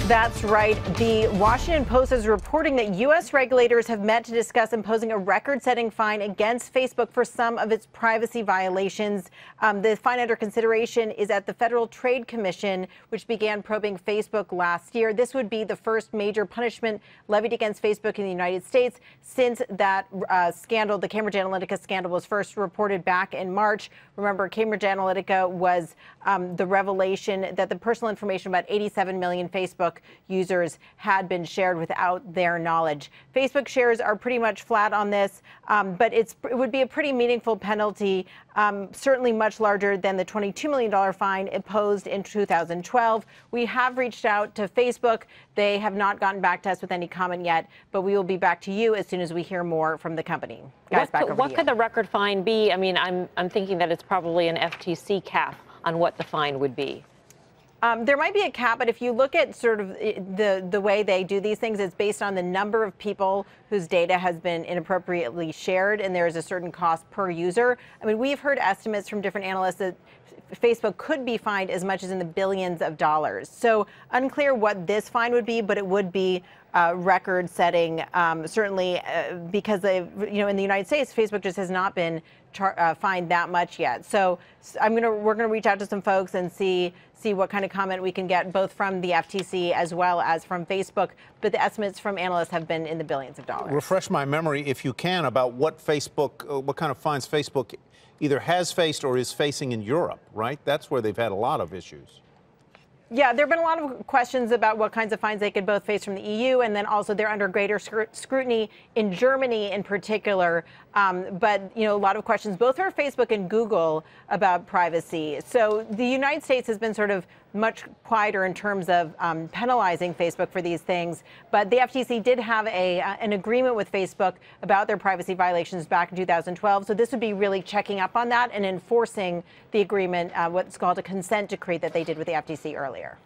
That's right. The Washington Post is reporting that U.S. regulators have met to discuss imposing a record-setting fine against Facebook for some of its privacy violations. The fine under consideration is at the Federal Trade Commission, which began probing Facebook last year. This would be the first major punishment levied against Facebook in the United States since that scandal, the Cambridge Analytica scandal, was first reported back in March. Remember, Cambridge Analytica was the revelation that the personal information about 87 million Facebook users had been shared without their knowledge. Facebook shares are pretty much flat on this, but it would be a pretty meaningful penalty, certainly much larger than the $22 million fine imposed in 2012. We have reached out to Facebook. They have not gotten back to us with any comment yet, but we will be back to you as soon as we hear more from the company. Guys, back over to you. What could the record fine be? I mean, I'm thinking that it's probably an FTC cap on what the fine would be. There might be a cap, but if you look at sort of the way they do these things, it's based on the number of people whose data has been inappropriately shared, and there is a certain cost per user. I mean, we've heard estimates from different analysts that Facebook could be fined as much as in the billions of dollars. So unclear what this fine would be, but it would be record-setting, certainly because in the United States, Facebook just has not been fined that much yet. So we're gonna reach out to some folks and see what kind of comment we can get, both from the FTC as well as from Facebook. But the estimates from analysts have been in the billions of dollars. Refresh my memory, if you can, about what kind of fines Facebook either has faced or is facing in Europe, right? That's where they've had a lot of issues. Yeah, there have been a lot of questions about what kinds of fines they could both face from the EU, and then also they're under greater scrutiny in Germany in particular. But, a lot of questions both for Facebook and Google about privacy. So the United States has been sort of much quieter in terms of penalizing Facebook for these things. But the FTC did have an agreement with Facebook about their privacy violations back in 2012. So this would be really checking up on that and enforcing the agreement, what's called a consent decree that they did with the FTC earlier.